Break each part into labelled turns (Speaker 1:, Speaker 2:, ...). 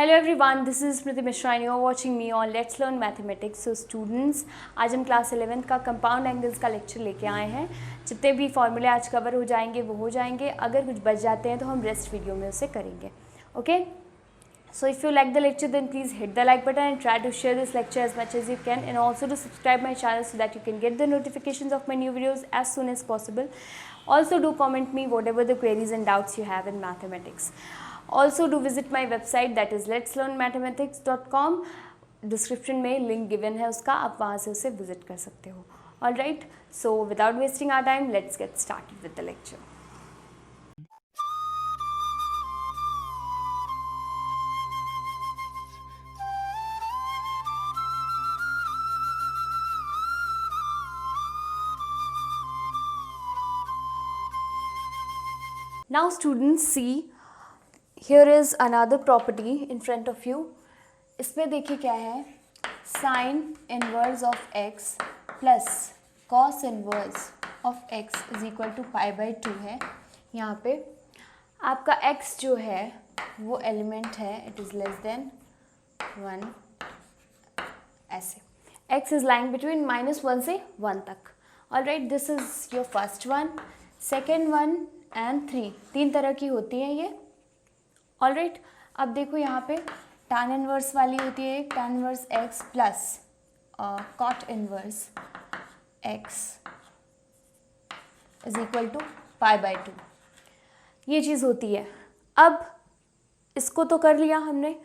Speaker 1: Hello everyone, this is Smriti Mishra and you are watching me on let's learn mathematics. So students, आज हम class 11th का compound angles का lecture लेके आए हैं। जितने भी फॉर्मूले आज कवर हो जाएंगे वो हो जाएंगे। अगर कुछ बच जाते हैं तो हम रेस्ट वीडियो में उसे करेंगे। Okay, so if you like the lecture then please hit the like button and try to share this lecture as much as you can, and also to subscribe my channel so that you can get the notifications of my new videos as soon as possible. Also do comment me whatever the queries and doubts you have in mathematics. Also do visit my website, that is letslearnmathematics.com. Description में link given है उसका, आप वहाँ से उसे visit कर सकते हो। All right, so without wasting our time let's get started with the lecture. Now students see, here is another property in front of you. इसमें देखिए क्या है, sin inverse of x plus cos inverse of x is equal to pi by 2 है। यहाँ पे आपका x जो है वो एलिमेंट है, इट इज़ लेस देन 1, ऐसे x इज लाइंग बिटवीन -1 से 1 तक। All right, this is your first one, second one and 3, 3 तरह की होती हैं ये। ऑल राइट, अब देखो यहाँ पे tan इनवर्स वाली होती है, tan inverse x plus cot inverse x is equal to pi by 2, ये चीज़ होती है। अब इसको तो कर लिया हमने।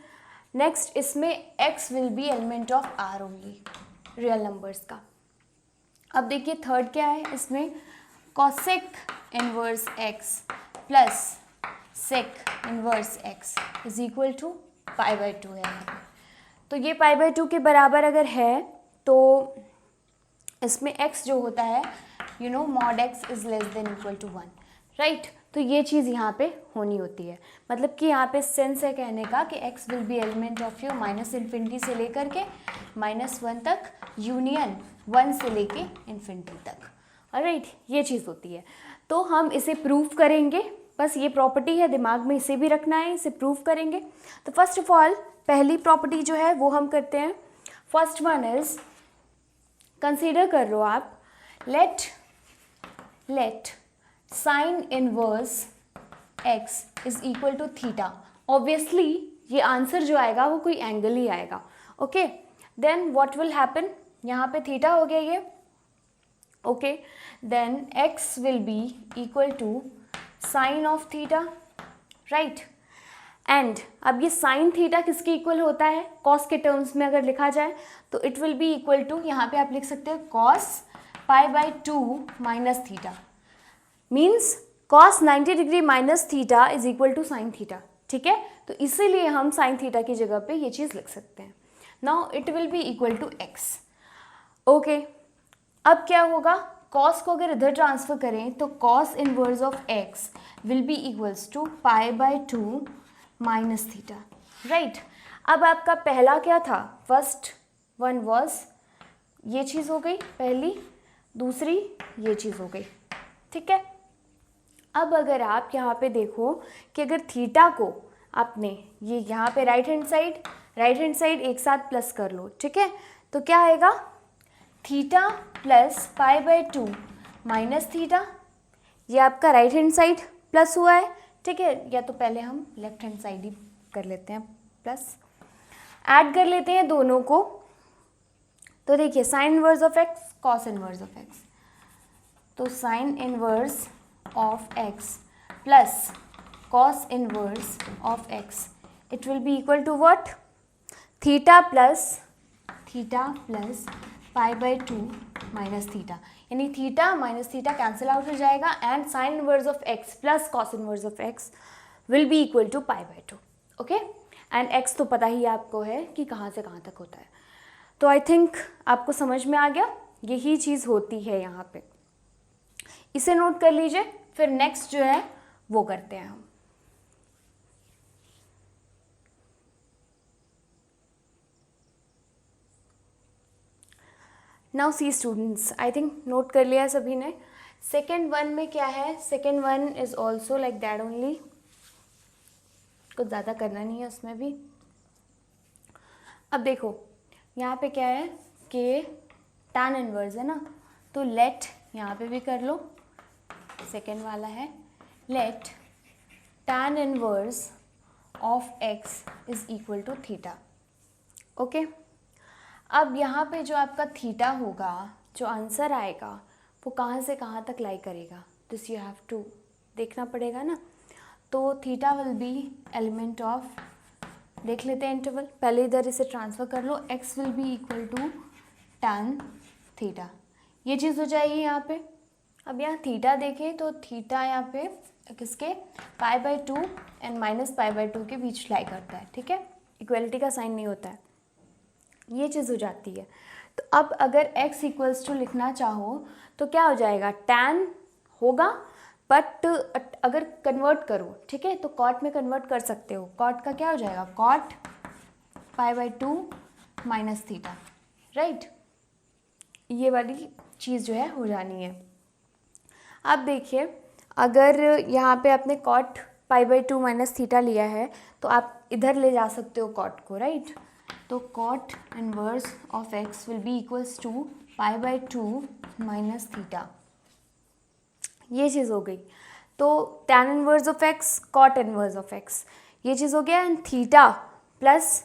Speaker 1: नेक्स्ट इसमें x will be element of r only, real numbers का। अब देखिए थर्ड क्या है, इसमें cosec inverse x plus sec inverse x is equal to pi by 2 है। तो ये पाई बाई 2 के बराबर अगर है तो इसमें x जो होता है, you know, mod x is less than equal to 1, right. तो ये चीज़ यहाँ पे होनी होती है, मतलब कि यहाँ पे सेंस है कहने का कि x will be element of you -infinity से लेकर के -1 तक, यूनियन 1 से लेके इन्फिनिटी तक। ऑलराइट, ये चीज़ होती है। तो हम इसे प्रूव करेंगे, बस ये प्रॉपर्टी है, दिमाग में इसे भी रखना है, इसे प्रूव करेंगे। तो फर्स्ट ऑफ ऑल पहली प्रॉपर्टी जो है वो हम करते हैं। फर्स्ट वन इज, कंसीडर कर लो आप, let sine inverse x is equal to theta. Obviously ये आंसर जो आएगा वो कोई एंगल ही आएगा। Okay, then what will happen, यहाँ पे थीटा हो गया ये। Okay, then x will be equal to sine of theta, right. And अब ये साइन थीटा किसके इक्वल होता है, कॉस के टर्म्स में अगर लिखा जाए तो it will be equal to, यहाँ पे आप लिख सकते हो cos pi by 2 minus theta, means cos 90 degree minus theta is equal to sine theta. ठीक है, तो इसीलिए हम साइन थीटा की जगह पे ये चीज़ लिख सकते हैं। Now it will be equal to x. Okay, अब क्या होगा, कॉस को अगर इधर ट्रांसफर करें तो cos inverse of x will be equals to pi by 2 minus theta, right. अब आपका पहला क्या था, फर्स्ट वन वॉज ये चीज़ हो गई पहली, दूसरी ये चीज़ हो गई। ठीक है, अब अगर आप यहाँ पे देखो कि अगर थीटा को आपने ये यहाँ पे राइट हैंड साइड एक साथ प्लस कर लो, ठीक है, तो क्या आएगा, theta plus pi by 2 minus theta. ये आपका राइट हैंड साइड प्लस हुआ है, ठीक है, या तो पहले हम लेफ्ट हैंड साइड ही कर लेते हैं प्लस, ऐड कर लेते हैं दोनों को। तो देखिए sine inverse of x, cos inverse of x, तो sine inverse of x plus cos inverse of x, it will be equal to what, theta plus pi by 2 minus theta, यानी theta minus theta cancel out हो जाएगा and sine inverse of x plus cos inverse of x will be equal to pi by 2। Okay, and x तो पता ही आपको है कि कहाँ से कहाँ तक होता है। तो आई थिंक आपको समझ में आ गया, यही चीज़ होती है यहाँ पे, इसे नोट कर लीजिए। फिर नेक्स्ट जो है वो करते हैं हम। Now see students, I think note कर लिया सभी ने। सेकेंड वन में क्या है, second one is also like that only, कुछ ज़्यादा करना नहीं है उसमें भी। अब देखो यहाँ पे क्या है कि tan इनवर्स है ना, तो लेट यहाँ पे भी कर लो, सेकेंड वाला है let tan inverse of x is equal to theta. Okay, अब यहाँ पे जो आपका थीटा होगा, जो आंसर आएगा वो कहाँ से कहाँ तक लाई करेगा, दिस यू हैव टू देखना पड़ेगा ना। तो theta will be element of, देख लेते हैं इंटरवल, पहले इधर इसे ट्रांसफ़र कर लो, x will be equal to tan theta, ये चीज़ हो जाएगी यहाँ पे। अब यहाँ थीटा देखें तो थीटा यहाँ पे किसके π/2 एंड -π/2 के बीच लाई करता है, ठीक है, इक्वलिटी का साइन नहीं होता है, ये चीज़ हो जाती है। तो अब अगर x इक्वल्स टू लिखना चाहो तो क्या हो जाएगा, tan होगा, बट अगर कन्वर्ट करो, ठीक है, तो कॉट में कन्वर्ट कर सकते हो, कॉट का क्या हो जाएगा, कॉट π/2 माइनस थीटा, राइट, ये वाली चीज़ जो है हो जानी है। अब देखिए अगर यहाँ पे आपने कॉट π/2 माइनस थीटा लिया है तो आप इधर ले जा सकते हो कॉट को, राइट, तो cot inverse of x will be equals to π/2 minus theta, ये चीज़ हो गई। तो tan inverse of x cot inverse of x, ये चीज़ हो गया, and theta plus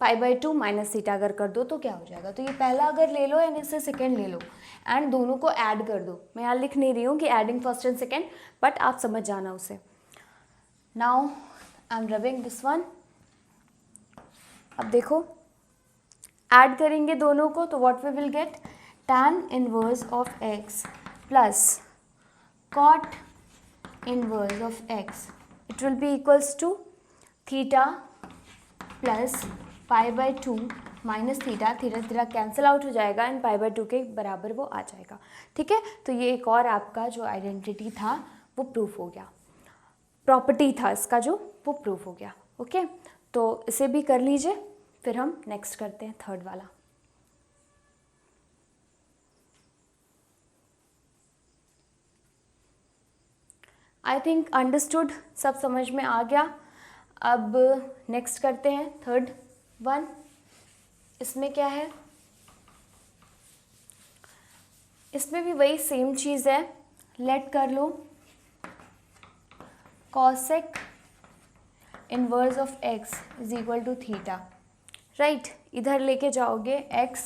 Speaker 1: π/2 minus theta अगर कर दो तो क्या हो जाएगा, तो ये पहला अगर ले लो एंड इससे सेकेंड ले लो एंड दोनों को ऐड कर दो। मैं यहाँ लिख नहीं रही हूँ कि adding first and second, but आप समझ जाना उसे। Now I am rubbing this one. अब देखो ऐड करेंगे दोनों को तो what we will get, tan inverse of x plus cot inverse of x, it will be equals to theta plus π/2 minus theta, theta theta cancel out हो जाएगा and π/2 के बराबर वो आ जाएगा, ठीक है। तो ये एक और आपका जो आइडेंटिटी था वो प्रूफ हो गया, प्रॉपर्टी था इसका जो वो प्रूफ हो गया। ओके, तो इसे भी कर लीजिए, फिर हम नेक्स्ट करते हैं थर्ड वाला। आई थिंक अंडरस्टूड, सब समझ में आ गया। अब नेक्स्ट करते हैं थर्ड वन। इसमें क्या है, इसमें भी वही सेम चीज़ है, लेट कर लो cosec inverse of x is equal to theta, right, इधर लेके जाओगे x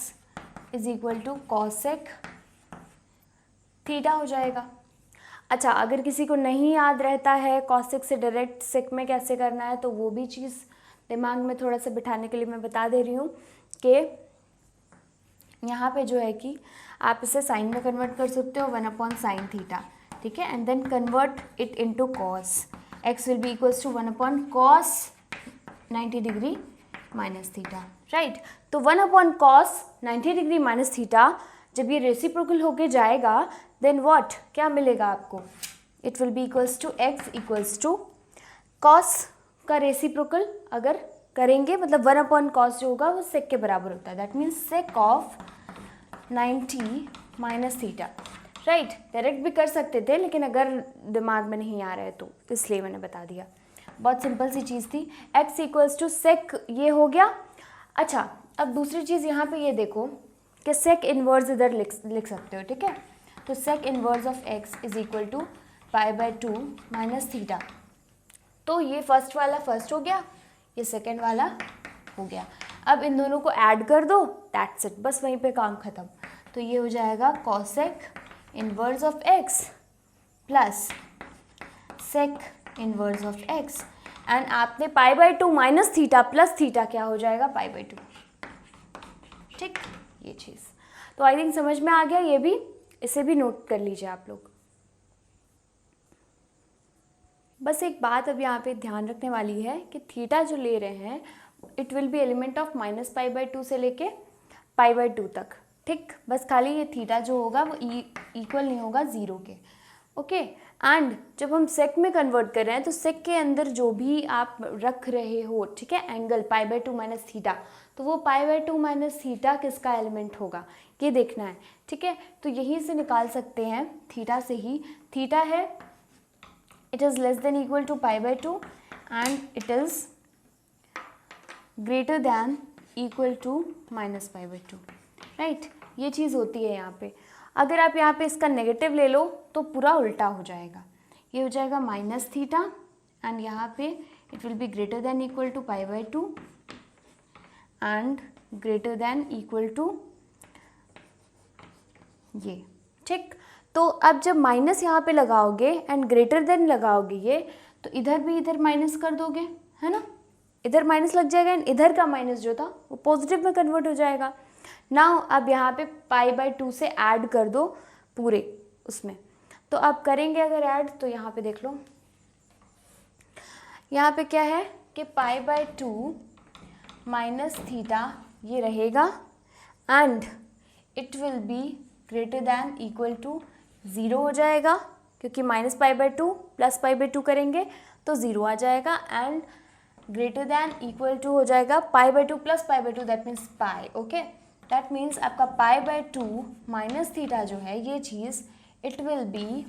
Speaker 1: is equal to cosec theta हो जाएगा। अच्छा, अगर किसी को नहीं याद रहता है कॉसेक से डायरेक्ट सेक में कैसे करना है तो वो भी चीज़ दिमाग में थोड़ा सा बिठाने के लिए मैं बता दे रही हूँ कि यहाँ पे जो है कि आप इसे साइन में कन्वर्ट कर सकते हो 1/sin थीटा, ठीक है, and then convert it into cos, x will be equals to 1/cos 90 degree minus theta, right. तो 1/cos 90 डिग्री माइनस थीटा जब ये रेसिप्रोकल होके जाएगा देन व्हाट, क्या मिलेगा आपको, it will be equals to x equals to cos का reciprocal अगर करेंगे, मतलब 1/cos जो होगा वो sec के बराबर होता है, that means sec of 90 minus theta, right. Direct भी कर सकते थे लेकिन अगर दिमाग में नहीं आ रहा है तो इसलिए मैंने बता दिया, बहुत सिंपल सी चीज़ थी। x इक्वल्स टू sec ये हो गया। अच्छा, अब दूसरी चीज़ यहाँ पे ये देखो कि sec इनवर्स इधर लिख सकते हो, ठीक है, तो sec inverse of x is equal to π/2 minus theta, तो ये फर्स्ट वाला फर्स्ट हो गया, ये सेकेंड वाला हो गया। अब इन दोनों को ऐड कर दो, दैट्स इट, बस वहीं पे काम ख़त्म। तो ये हो जाएगा cosec inverse of x plus sec inverse of x, and आपने π/2 माइनस थीटा प्लस थीटा क्या हो जाएगा π/2, ठीक, ये चीज़। तो आई थिंक समझ में आ गया, ये भी, इसे भी नोट कर लीजिए आप लोग। बस एक बात अब यहाँ पे ध्यान रखने वाली है कि थीटा जो ले रहे हैं it will be element of -π/2 से लेके π/2 तक, ठीक, बस खाली ये थीटा जो होगा वो इक्वल नहीं होगा 0 के, ओके। एंड जब हम सेक में कन्वर्ट कर रहे हैं तो सेक के अंदर जो भी आप रख रहे हो, ठीक है, एंगल π/2 माइनस थीटा, तो वो π/2 माइनस थीटा किसका एलिमेंट होगा ये देखना है, ठीक है। तो यहीं से निकाल सकते हैं थीटा से ही, थीटा है it is less than equal to π/2 and it is greater than equal to minus pi by two, right. ये चीज़ होती है यहाँ पे। अगर आप यहाँ पे इसका नेगेटिव ले लो तो पूरा उल्टा हो जाएगा, ये हो जाएगा माइनस थीटा एंड यहाँ पे it will be greater than equal to pi by two and greater than equal to ये, ठीक। तो अब जब माइनस यहाँ पे लगाओगे एंड ग्रेटर देन लगाओगे ये, तो इधर भी इधर माइनस कर दोगे, है ना, इधर माइनस लग जाएगा एंड इधर का माइनस जो था वो पॉजिटिव में कन्वर्ट हो जाएगा। नाउ अब यहाँ पे पाई बाई टू से ऐड कर दो पूरे उसमें। तो अब करेंगे अगर ऐड, तो यहाँ पे देख लो, यहाँ पे क्या है कि pi by two minus theta ये रहेगा and it will be greater than equal to zero हो जाएगा, क्योंकि minus pi by two plus pi by two करेंगे तो ज़ीरो आ जाएगा and greater than equal to हो जाएगा pi by two plus pi by two, that means pi. Okay, that means आपका pi by two minus theta जो है ये चीज़ it will be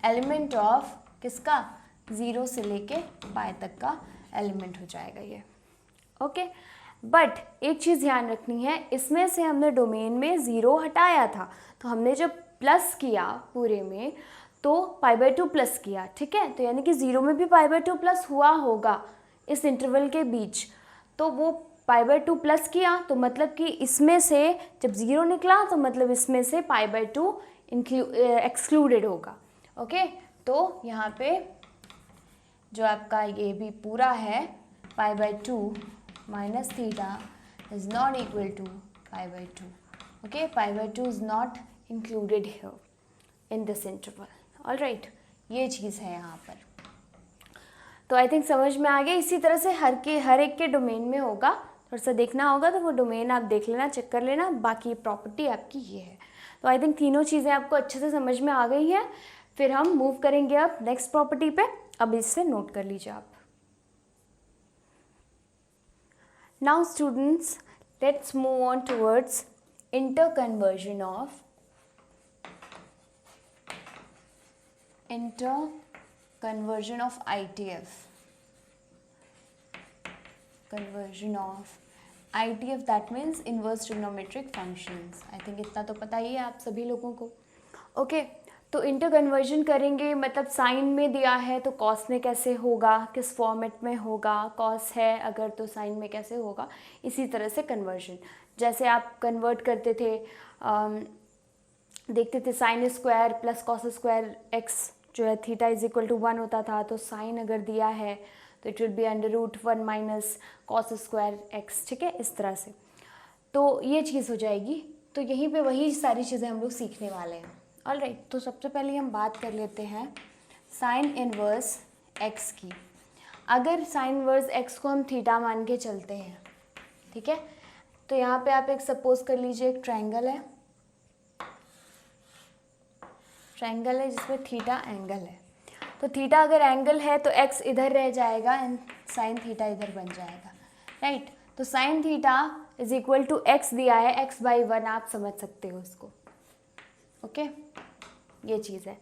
Speaker 1: element of किसका, ज़ीरो से लेके पाई तक का एलिमेंट हो जाएगा ये। ओके, बट एक चीज़ ध्यान रखनी है, इसमें से हमने डोमेन में ज़ीरो हटाया था, तो हमने जब प्लस किया पूरे में तो पाई बाई टू प्लस किया, ठीक है। तो यानी कि ज़ीरो में भी पाई बाई टू प्लस हुआ होगा इस इंटरवल के बीच, तो वो पाई बाई टू प्लस किया, तो मतलब कि इसमें से जब ज़ीरो निकला तो मतलब इसमें से पाई बाई टू एक्सक्लूडेड होगा। ओके, तो यहाँ पे जो आपका ये भी पूरा है pi by two minus theta is not equal to pi by two. Okay, pi by two is not included here in this interval. Alright, ये चीज़ है यहाँ पर। तो आई थिंक समझ में आ गया। इसी तरह से हर एक के डोमेन में होगा, थोड़ा सा देखना होगा तो वो डोमेन आप देख लेना, चेक कर लेना। बाकी प्रॉपर्टी आपकी ये है। तो आई थिंक तीनों चीज़ें आपको अच्छे से समझ में आ गई है। फिर हम मूव करेंगे अब नेक्स्ट प्रॉपर्टी पे। अब इससे नोट कर लीजिए आप। Now students, let's move on towards interconversion of ITF. Conversion of ITF, that means inverse trigonometric functions. I think इतना तो पता ही है आप सभी लोगों को। ओके, तो इंटर कन्वर्जन करेंगे, मतलब साइन में दिया है तो कॉस में कैसे होगा, किस फॉर्मेट में होगा, कॉस है अगर तो साइन में कैसे होगा, इसी तरह से कन्वर्जन। जैसे आप कन्वर्ट करते थे, देखते थे sine square plus cos square x जो है थीटा इज इक्वल टू 1 होता था, तो साइन अगर दिया है तो it will be under root 1 minus cos square x, ठीक है, इस तरह से। तो ये चीज़ हो जाएगी। तो यहीं पे वही सारी चीज़ें हम लोग सीखने वाले हैं। ऑलराइट, तो सबसे पहले हम बात कर लेते हैं साइन इनवर्स एक्स की। अगर साइन इनवर्स एक्स को हम थीटा मान के चलते हैं, ठीक है, तो यहाँ पे आप एक सपोज कर लीजिए एक ट्रायंगल है, ट्रायंगल है जिसमें थीटा एंगल है। तो थीटा अगर एंगल है तो एक्स इधर रह जाएगा एंड साइन थीटा इधर बन जाएगा, राइट। तो sine theta is equal to x दिया है, एक्स बाई 1 आप समझ सकते हो उसको। ओके, ये चीज़ है।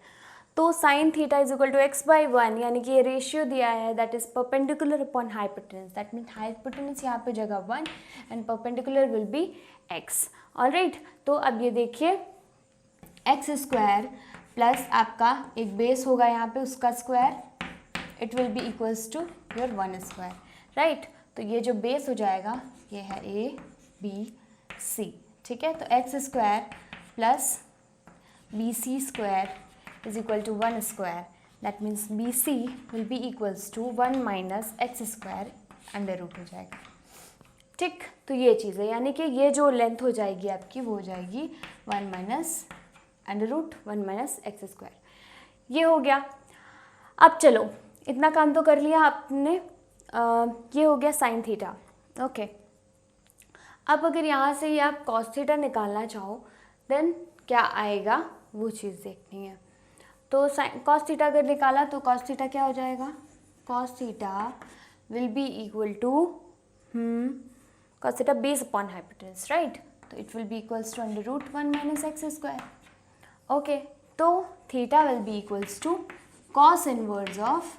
Speaker 1: तो sine theta is equal to x by 1, यानी कि ये रेशियो दिया है that is perpendicular upon hypotenuse, that mean hypotenuse यहाँ पे जगह 1 and perpendicular will be x. Alright, तो अब ये देखिए एक्स स्क्वायर प्लस आपका एक बेस होगा यहाँ पे उसका square, it will be equals to your 1 square, right. तो ये जो बेस हो जाएगा ये है ए बी सी, ठीक है। तो x square plus B C square is equal to 1 square, that means B C will be equals to 1 minus x square under root हो जाएगा, ठीक। तो ये चीज़ है, यानी कि ये जो लेंथ हो जाएगी आपकी वो हो जाएगी 1 minus under root 1 minus x square. ये हो गया। अब चलो इतना काम तो कर लिया आपने, ये हो गया साइन थीटा। ओके, अब अगर यहाँ से ये आप कॉस थीटा निकालना चाहो देन क्या आएगा वो चीज़ देखनी है। तो साइन कॉस थीटा अगर निकाला तो कॉस थीटा क्या हो जाएगा, cos theta will be equal to cos theta base upon hypotenuse, right. तो it will be equals to under root 1 minus x square. Okay, तो theta will be equals to cos inverse of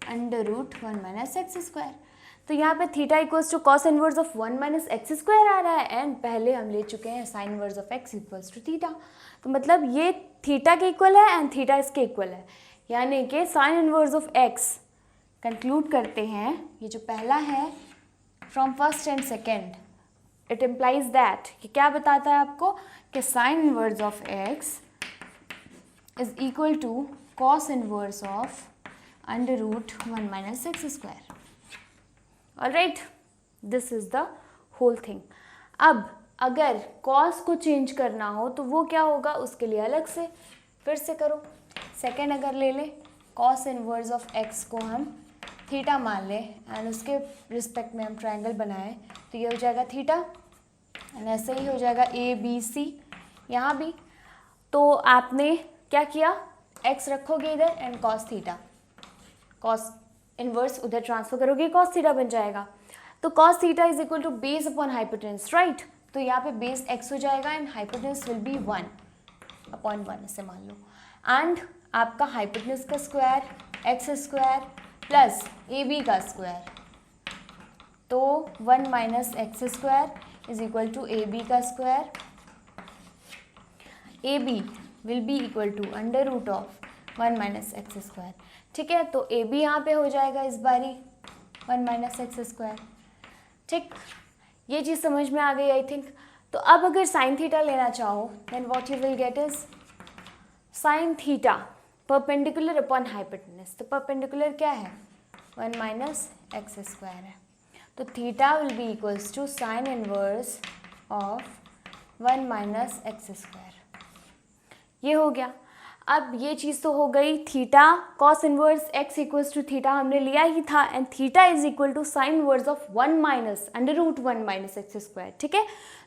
Speaker 1: under root 1 minus x square, तो यहाँ पे theta equals to cos inverse of 1 minus x square आ रहा है, and पहले हम ले चुके हैं sine inverse of x equals to theta. तो मतलब ये थीटा के इक्वल है एंड थीटा इसके इक्वल है, यानी कि sine inverse of x conclude करते हैं, ये जो पहला है from first and second, it implies that, कि क्या बताता है आपको कि sine inverse of x is equal to cos inverse of under root 1 minus x square. Alright, this is the whole thing. अब अगर कॉस को चेंज करना हो तो वो क्या होगा, उसके लिए अलग से फिर से करो। सेकेंड अगर ले लें, कॉस इनवर्स ऑफ एक्स को हम थीटा मान लें एंड उसके रिस्पेक्ट में हम ट्रायंगल बनाएं, तो ये हो जाएगा थीटा, एंड ऐसे ही हो जाएगा ए बी सी यहाँ भी। तो आपने क्या किया, एक्स रखोगे इधर and cos theta, cos inverse उधर ट्रांसफर करोगे, कॉस थीटा बन जाएगा। तो cos theta is equal to base upon hypotenuse, right. तो यहाँ पे बेस एक्स हो जाएगा एंड हाइपोटेन्यूज विल बी 1/1 ऐसे मान लो, एंड आपका हाइपोटेन्यूज का square x square plus A B का स्क्वायर, तो 1 minus x square is equal to A B का square, A B will be equal to under root of 1 minus x square. ठीक है, तो ए बी यहाँ पे हो जाएगा इस बारी 1 माइनस एक्स स्क्वायर। ठीक, ये चीज़ समझ में आ गई आई थिंक। तो अब अगर साइन थीटा लेना चाहो then what you will get is sine theta perpendicular upon hypotenuse. तो परपेंडिकुलर क्या है, 1 माइनस एक्स स्क्वायर है, तो theta will be equals to sine inverse of 1 minus x square. ये हो गया। अब ये चीज़ तो हो गई, theta cos inverse x equals to theta हमने लिया ही था, and theta is equal to sine inverse of 1 minus under root 1 minus x square. ठीक है,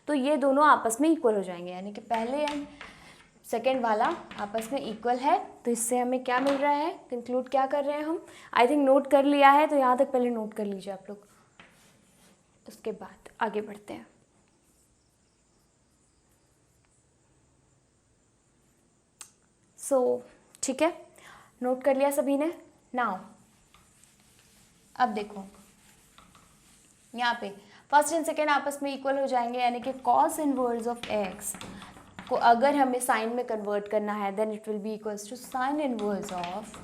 Speaker 1: तो ये दोनों आपस में इक्वल हो जाएंगे, यानी कि पहले एंड सेकेंड वाला आपस में इक्वल है। तो इससे हमें क्या मिल रहा है, कंक्लूड क्या कर रहे हैं हम, आई थिंक नोट कर लिया है, तो यहाँ तक पहले नोट कर लीजिए आप लोग, उसके बाद आगे बढ़ते हैं। ठीक है, नोट कर लिया सभी ने। नाउ अब देखो यहाँ पे फर्स्ट एंड सेकेंड आपस में इक्वल हो जाएंगे, यानी कि कॉस इनवर्स ऑफ एक्स को अगर हमें साइन में कन्वर्ट करना है then it will be equals to sine inverse of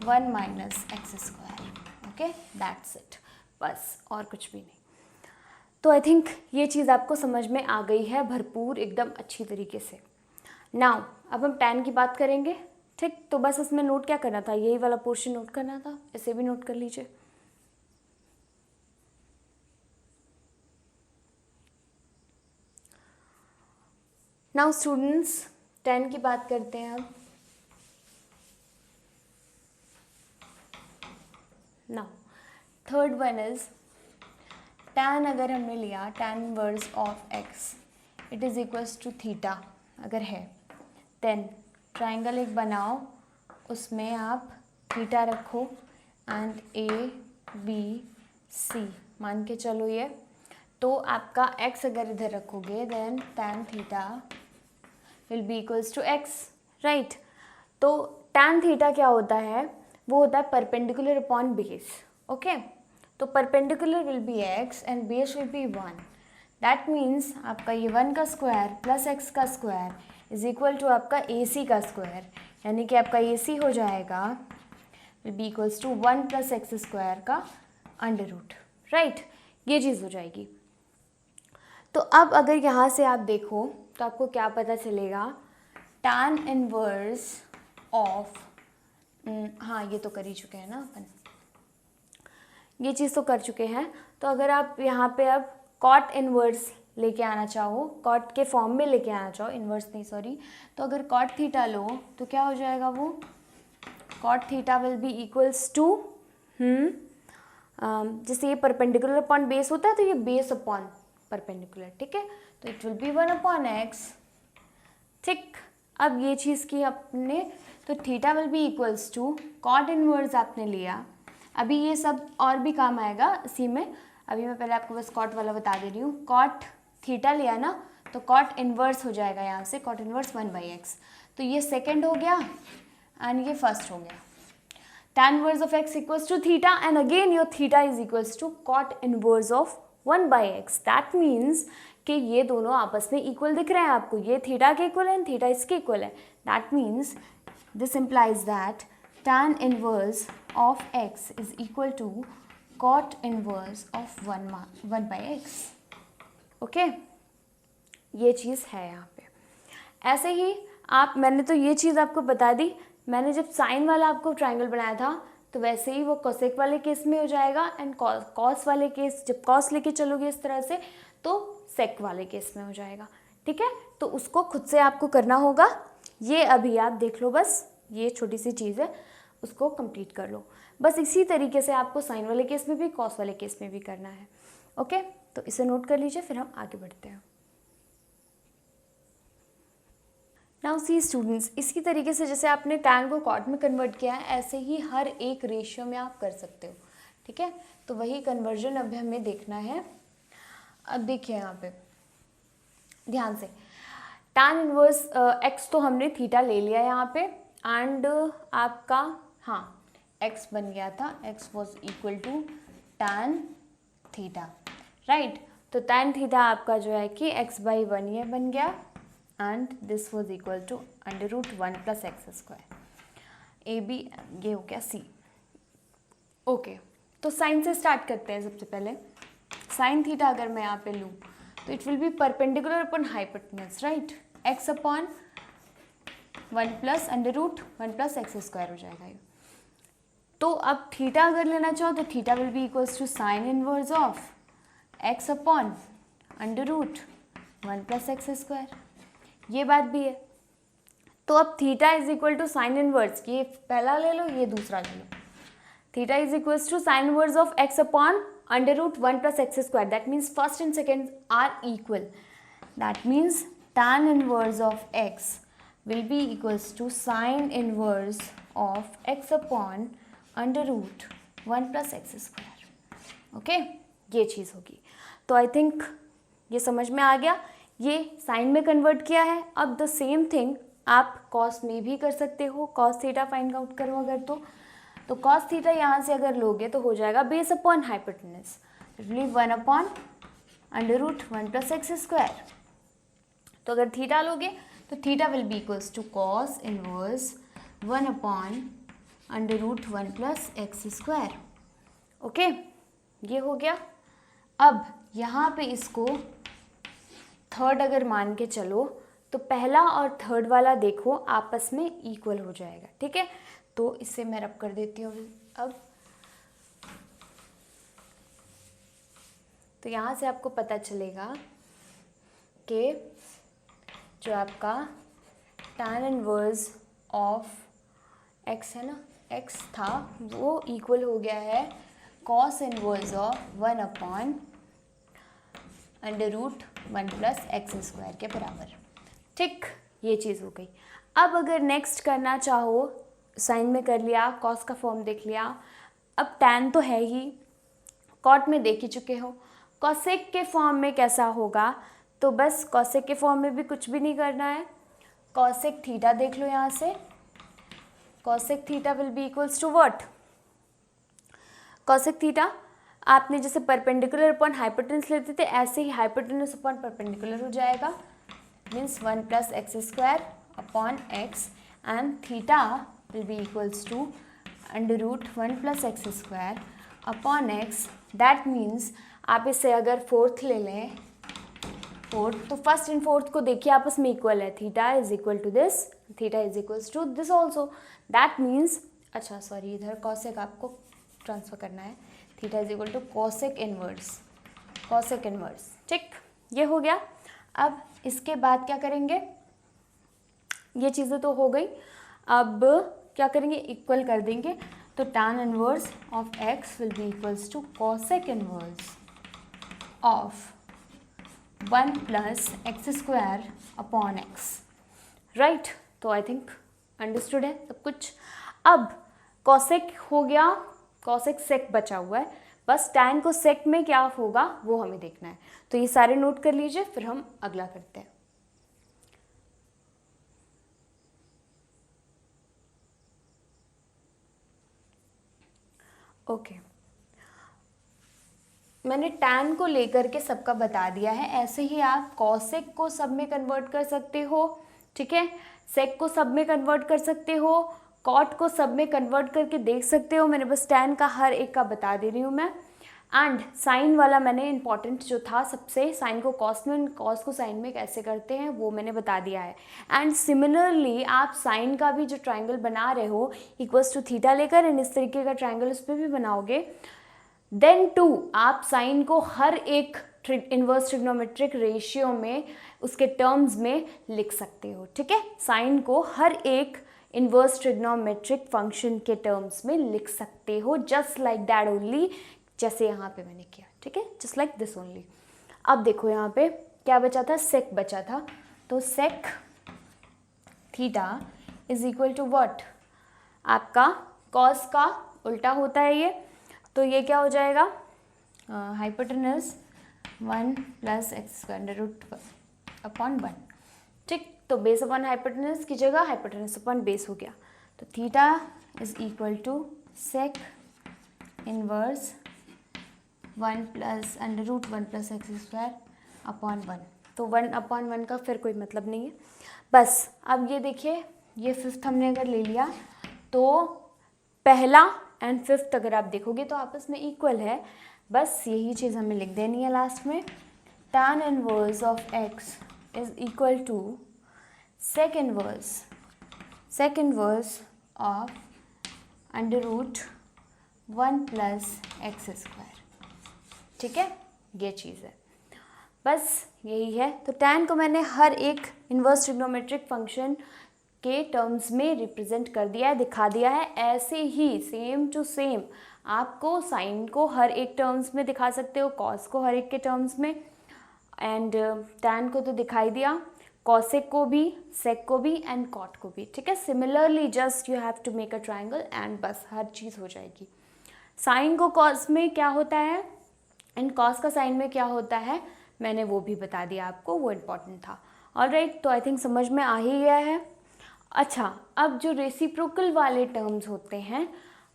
Speaker 1: 1 minus x square. Okay, that's it, बस और कुछ भी नहीं। तो आई थिंक ये चीज़ आपको समझ में आ गई है भरपूर, एकदम अच्छी तरीके से। नाउ अब हम tan की बात करेंगे। ठीक, तो बस इसमें नोट क्या करना था, यही वाला पोर्शन नोट करना था, इसे भी नोट कर लीजिए। नाउ स्टूडेंट्स, tan की बात करते हैं अब। Now third one is tan, अगर हमने लिया tan inverse of x it is equals to theta अगर है, देन ट्राइंगल एक बनाओ, उसमें आप थीटा रखो एंड ए बी सी मान के चलो ये, तो आपका x अगर इधर रखोगे then tan theta will be equals to x, right. तो tan थीटा क्या होता है, वो होता है परपेंडिकुलर अपॉन बेस। ओके, तो perpendicular will be x and base will be 1, that means आपका ये 1 का स्क्वायर प्लस x का स्क्वायर इज इक्वल टू आपका AC का स्क्वायर, यानी कि आपका AC हो जाएगा will be equals to 1 plus x square का अंडर रूट, राइट। ये चीज़ हो जाएगी। तो अब अगर यहाँ से आप देखो तो आपको क्या पता चलेगा, tan इनवर्स ऑफ, हाँ ये तो कर ही चुके हैं ना अपन, ये चीज़ तो कर चुके हैं। तो अगर आप यहाँ पे अब कॉट इनवर्स लेके आना चाहो, कॉट के फॉर्म में लेके आना चाहो, इनवर्स नहीं सॉरी, तो अगर कॉट थीटा लो तो क्या हो जाएगा, वो cot theta will be equals to, जैसे ये परपेंडिकुलर अपॉन बेस होता है तो ये बेस अपॉन परपेंडिकुलर, ठीक है, तो it will be 1 upon x. ठीक, अब ये चीज़ की अपने, तो theta will be equals to cot inverse आपने लिया, अभी ये सब और भी काम आएगा इसी में, अभी मैं पहले आपको बस कॉट वाला बता दे रही हूँ। कॉट थीटा लिया ना तो कॉट इनवर्स हो जाएगा यहाँ से, कॉट इनवर्स 1/x, तो ये सेकंड हो गया एंड ये फर्स्ट हो गया। tan inverse of x equals to theta, and again your theta is equals to cot inverse of 1 by x. That means कि ये दोनों आपस में इक्वल दिख रहे हैं आपको, ये थीटा के इक्वल है, थीटा इसके इक्वल है. That means this implies that tan inverse of x is equal to cot inverse of 1 by x. Okay? ये चीज़ है यहाँ पे. ऐसे ही मैंने तो ये चीज़ आपको बता दी. मैंने जब साइन वाला आपको ट्राइंगल बनाया था तो वैसे ही वो कोसेक वाले केस में हो जाएगा, एंड कॉस वाले केस जब कॉस लेके चलोगे इस तरह से तो सेक वाले केस में हो जाएगा. ठीक है, तो उसको खुद से आपको करना होगा. ये अभी आप देख लो, बस ये छोटी सी चीज़ है, उसको कंप्लीट कर लो. बस इसी तरीके से आपको साइन वाले केस में भी कॉस वाले केस में भी करना है. ओके, तो इसे नोट कर लीजिए, फिर हम आगे बढ़ते हैं. नाउ सी स्टूडेंट्स, इसी तरीके से जैसे आपने tan को cot में कन्वर्ट किया है, ऐसे ही हर एक रेशियो में आप कर सकते हो. ठीक है, तो वही कन्वर्जन अब हमें देखना है. अब देखिए यहाँ पे ध्यान से, tan इनवर्स x तो हमने थीटा ले लिया यहाँ पे, एंड आपका x बन गया था, x was equal to tan theta, right. तो tan थीटा आपका जो है कि x/1 ये बन गया, and this was equal to under root 1 plus x square. AB ये हो गया C. ओके, तो साइन से स्टार्ट करते हैं. सबसे पहले साइन थीटा अगर मैं यहाँ पे लूँ तो it will be perpendicular upon hypotenuse, right. x upon 1 plus under root 1 plus x square हो जाएगा ये. तो अब थीटा अगर लेना चाहो तो theta will be equals to sine inverse of x upon under root 1 plus x square. ये बात भी है. तो अब theta is equal to sine inverse, ये पहला ले लो, ये दूसरा ले लो. Theta is equals to sine inverse of x upon under root 1 plus x square. That means first and second are equal. That means tan inverse of x will be equals to sine inverse of x upon under root 1 plus x square. Okay, ये चीज़ होगी. तो I think ये समझ में आ गया. ये sign में कन्वर्ट किया है. अब द सेम थिंग आप कॉस में भी कर सकते हो. कॉस थीटा फाइंड आउट करो अगर तो कॉस थीटा यहाँ से अगर लोगे तो हो जाएगा base upon hypotenuse, relieve 1 upon under root 1 plus x square. तो अगर थीटा लोगे तो theta will be equals to cos inverse 1 upon under root 1 plus x square. Okay, ये हो गया. अब यहाँ पे इसको थर्ड अगर मान के चलो तो पहला और थर्ड वाला देखो आपस में इक्वल हो जाएगा. ठीक है, तो इसे मैं रब कर देती हूँ. अब तो यहाँ से आपको पता चलेगा कि जो आपका tan इनवर्स ऑफ x है ना, x था वो इक्वल हो गया है cos inverse of 1 upon under root 1 plus x square के बराबर. ठीक, ये चीज़ हो गई. अब अगर नेक्स्ट करना चाहो, साइन में कर लिया, कॉस का फॉर्म देख लिया, अब tan तो है ही, कॉट में देख ही चुके हो. कॉसेक के फॉर्म में कैसा होगा, तो बस कॉसेक के फॉर्म में भी कुछ भी नहीं करना है. कॉसेक थीटा देख लो यहाँ से. Cosec theta will be equals to what. Cosec theta आपने जैसे परपेंडिकुलर अपॉन हाइपोटेन्यूज लेते थे, ऐसे ही हाइपोटेन्यूज अपॉन परपेंडिकुलर हो जाएगा. Means 1 plus x square upon x, and theta will be equals to under root 1 plus x square upon x. That means आप इसे अगर फोर्थ ले लें, फोर्थ, तो फर्स्ट एंड फोर्थ को देखिए आपस में इक्वल है. Theta is equal to this, theta is equals to this also. That means, अच्छा सॉरी, इधर कॉसेक आपको ट्रांसफर करना है. Theta is equal to cosec inverse, cosec inverse. ठीक, ये हो गया. अब इसके बाद क्या करेंगे, ये चीज़ें तो हो गई. अब क्या करेंगे, इक्वल कर देंगे. तो tan inverse of x will be equals to cosec inverse of 1 plus x square upon x. Right, तो आई थिंक अंडरस्टूड है सब कुछ. अब कॉसेक हो गया, कॉसेक सेक बचा हुआ है, बस tan को सेक में क्या होगा वो हमें देखना है. तो ये सारे नोट कर लीजिए, फिर हम अगला करते हैं. ओके मैंने tan को लेकर के सबका बता दिया है। ऐसे ही आप cosec को सब में कन्वर्ट कर सकते हो, ठीक है, sec को सब में कन्वर्ट कर सकते हो, cot को सब में कन्वर्ट करके देख सकते हो। मैंने बस tan का हर एक का बता दे रही हूँ मैं। एंड साइन वाला मैंने इंपॉर्टेंट जो था सबसे, साइन को कॉस में, कॉस को साइन में कैसे करते हैं वो मैंने बता दिया है। एंड सिमिलरली आप साइन का भी जो ट्राइंगल बना रहे हो इक्वल्स टू थीटा लेकर, एंड इस तरीके का ट्राइंगल उस पर भी बनाओगे। देन टू आप साइन को हर एक इनवर्स ट्रिग्नोमेट्रिक रेशियो में उसके टर्म्स में लिख सकते हो, ठीक है। साइन को हर एक इनवर्स ट्रिग्नोमेट्रिक फंक्शन के टर्म्स में लिख सकते हो, जस्ट लाइक दैट ओनली, जैसे यहाँ पे मैंने किया, ठीक है, जस्ट लाइक दिस ओनली। अब देखो यहाँ पे क्या बचा था, सेक बचा था, तो sec theta is equal to what, आपका कॉस का उल्टा होता है ये, तो ये क्या हो जाएगा, hypotenuse 1 plus x square under root upon 1, ठीक। तो बेस अपॉन हाइपोटेनस की जगह हाइपोटेनस अपॉन बेस हो गया, तो theta is equal to sec inverse 1 plus under root 1 plus x square upon 1। तो 1 अपॉन 1 का फिर कोई मतलब नहीं है। बस अब ये देखिए, ये फिफ्थ हमने अगर ले लिया तो पहला एंड फिफ्थ अगर आप देखोगे तो आपस में इक्वल है, बस यही चीज़ हमें लिख देनी है लास्ट में। tan inverse of x is equal to sec inverse of under root 1 plus x square, ठीक है, ये चीज़ है, बस यही है। तो tan को मैंने हर एक इनवर्स ट्रिग्नोमेट्रिक फंक्शन के टर्म्स में रिप्रेजेंट कर दिया है, दिखा दिया है। ऐसे ही सेम टू सेम आपको साइन को हर एक टर्म्स में दिखा सकते हो, कॉस को हर एक के टर्म्स में, एंड tan को तो दिखाई दिया, कॉसेक को भी, सेक को भी, एंड कॉट को भी, ठीक है। Similarly just you have to make a triangle and बस हर चीज़ हो जाएगी। साइन को कॉस में क्या होता है एंड कॉस का साइन में क्या होता है मैंने वो भी बता दिया आपको, वो इम्पॉर्टेंट था। ऑलराइट, तो आई थिंक समझ में आ ही गया है। अच्छा, अब जो रेसिप्रोकल वाले टर्म्स होते हैं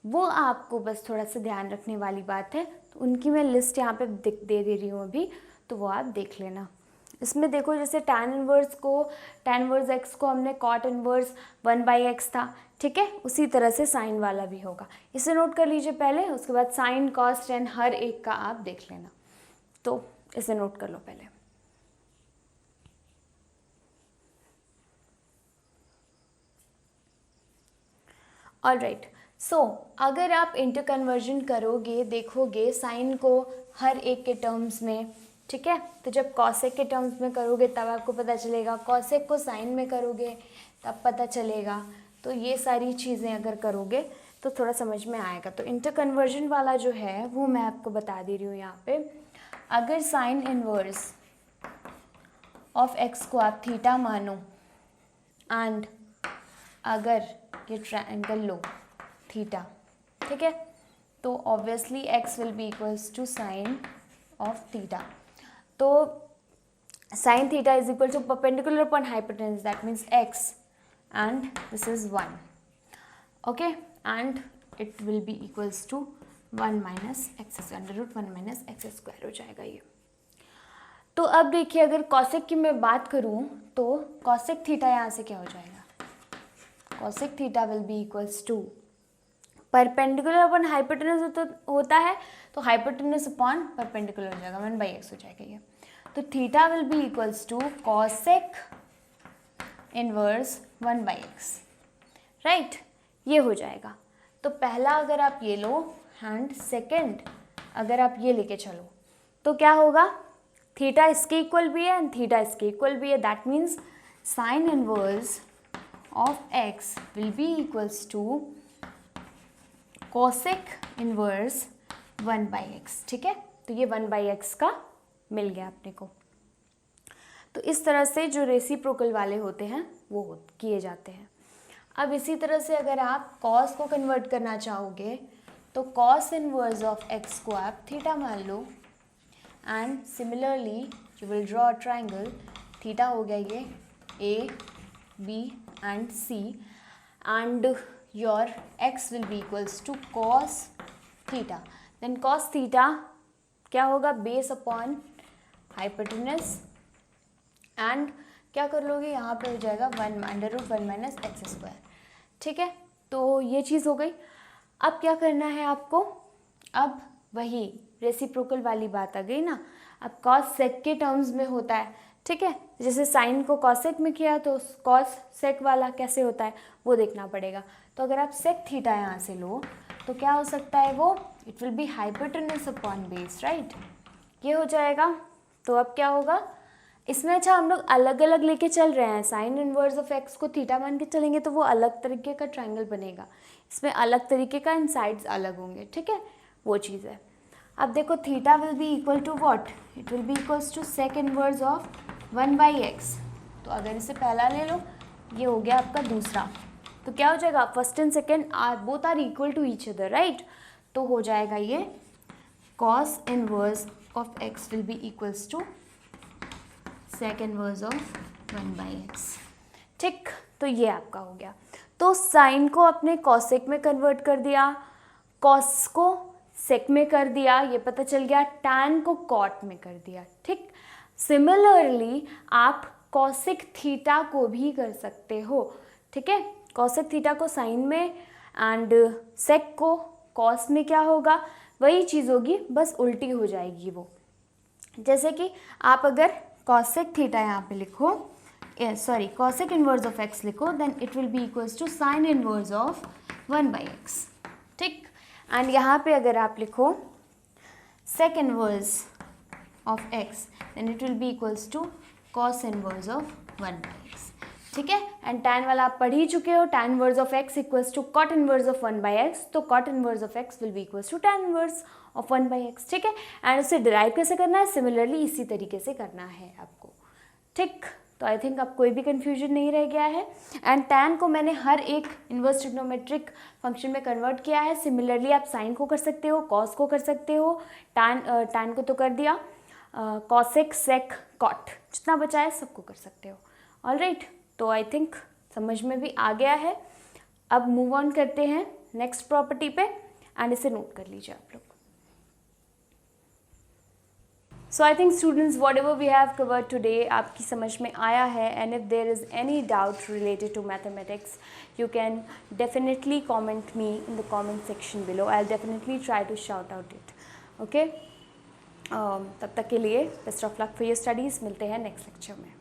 Speaker 1: वो आपको बस थोड़ा सा ध्यान रखने वाली बात है, तो उनकी मैं लिस्ट यहाँ पे दे दे रही हूँ अभी, तो वो आप देख लेना। इसमें देखो जैसे tan इनवर्स x को हमने cot इनवर्स 1/x था, ठीक है, उसी तरह से साइन वाला भी होगा। इसे नोट कर लीजिए पहले, उसके बाद साइन कॉस टेन हर एक का आप देख लेना, तो इसे नोट कर लो पहले। ऑलराइट, सो अगर आप इंटर कन्वर्जन करोगे, देखोगे साइन को हर एक के टर्म्स में, ठीक है, तो जब कॉसेक के टर्म्स में करोगे तब आपको पता चलेगा, कॉसेक को साइन में करोगे तब पता चलेगा। तो ये सारी चीज़ें अगर करोगे तो थोड़ा समझ में आएगा। तो इंटर कन्वर्जन वाला जो है वो मैं आपको बता दे रही हूँ यहाँ पे। अगर साइन इनवर्स ऑफ एक्स को आप थीटा मानो एंड अगर ये ट्रायंगल लो थीटा, ठीक है, तो obviously x will be equals to sine of theta. तो sine theta is equal to perpendicular upon hypotenuse, that means x and this is 1, okay, and it will be equals to 1 minus x under root 1 minus x square हो जाएगा ये। तो अब देखिए अगर cosec की मैं बात करूँ तो कॉसेक थीटा यहाँ से क्या हो जाएगा, cosec theta will be equals to perpendicular upon hypotenuse होता है, तो हाइपोटेनस अपॉन परपेंडिकुलर हो जाएगा, 1/x हो जाएगा ये। तो theta will be equals to cosec inverse 1/x, right, ये हो जाएगा। तो पहला अगर आप ये लो एंड सेकंड अगर आप ये लेके चलो तो क्या होगा, थीटा इसके इक्वल भी है एंड थीटा इसके इक्वल भी है, that means sine inverse of x will be equals to cosec inverse 1/x, ठीक है। तो ये 1/x का मिल गया अपने को। तो इस तरह से जो रेसिप्रोकल वाले होते हैं वो किए जाते हैं। अब इसी तरह से अगर आप कॉस को कन्वर्ट करना चाहोगे तो कॉस इनवर्स ऑफ x को आप थीटा मान लो and similarly you will draw a triangle, theta हो गया ये A, B and C and your x will be equals to cos theta, then cos theta क्या होगा, बेस अपॉन हाइपोटेनस, एंड क्या कर लोगे यहाँ पे हो जाएगा 1 माइनस एक्स स्क्वायर। ठीक है, तो ये चीज़ हो गई। अब क्या करना है आपको, अब वही रेसिप्रोकल वाली बात आ गई ना, अब कॉस सेक के टर्म्स में होता है। ठीक है, जैसे साइन को कॉसेक में किया तो कॉस सेक वाला कैसे होता है वो देखना पड़ेगा। तो अगर आप सेक थीटा यहाँ से लो तो क्या हो सकता है वो, it will B hypotenuse upon base, right, ये हो जाएगा। तो अब क्या होगा इसमें, अच्छा हम लोग अलग अलग लेके चल रहे हैं, साइन इनवर्स ऑफ एक्स को थीटा मान के चलेंगे तो वो अलग तरीके का ट्रायंगल बनेगा, इसमें अलग तरीके का इन साइड्स अलग होंगे। ठीक है, वो चीज़ है। अब देखो theta will be equal to what, it will be equals to sec inverse of 1/x। तो अगर इसे पहला ले लो, ये हो गया आपका दूसरा, तो क्या हो जाएगा, first and second are both are equal to each other, right, तो हो जाएगा ये cos inverse of x will be equals to sec inverse of 1/x। ठीक, तो ये आपका हो गया। तो साइन को अपने कॉसेक में कन्वर्ट कर दिया, कॉस को सेक में कर दिया, ये पता चल गया, टैन को कॉट में कर दिया। ठीक, सिमिलरली आप कॉसेक थीटा को भी कर सकते हो। ठीक है, कॉसेक थीटा को साइन में एंड सेक को कॉस में क्या होगा, वही चीज़ होगी, बस उल्टी हो जाएगी वो। जैसे कि आप अगर कॉसेक थीटा यहाँ पे लिखो, sorry cosec inverse of x लिखो, then it will be equals to sine inverse of 1/x। ठीक, एंड यहाँ पे अगर आप लिखो sec inverse of x, then it will be equals to cos inverse of 1/x। ठीक है, एंड tan वाला आप पढ़ ही चुके हो, tan inverse of x equals to cot inverse of 1/x, तो cot inverse of x will be equals to tan inverse of 1/x। ठीक है, एंड उसे डिराइव कैसे करना है, सिमिलरली इसी तरीके से करना है आपको। ठीक, तो आई थिंक अब कोई भी कन्फ्यूजन नहीं रह गया है। एंड tan को मैंने हर एक इन्वर्स ट्रिग्नोमेट्रिक फंक्शन में कन्वर्ट किया है। सिमिलरली आप साइन को कर सकते हो, कॉस को कर सकते हो, tan को तो कर दिया, कॉसेक सेक कॉट जितना बचा है सबको कर सकते हो। ऑलराइट, तो आई थिंक समझ में भी आ गया है। अब मूव ऑन करते हैं नेक्स्ट प्रॉपर्टी पे, एंड इसे नोट कर लीजिए आप लोग। So I think students, whatever we have covered today आपकी समझ में आया है, and if there is any doubt related to mathematics, you can definitely comment me in the comment section below. I'll definitely try to shout out it. Okay? तब तक के लिए best of luck for your studies. मिलते हैं next lecture में.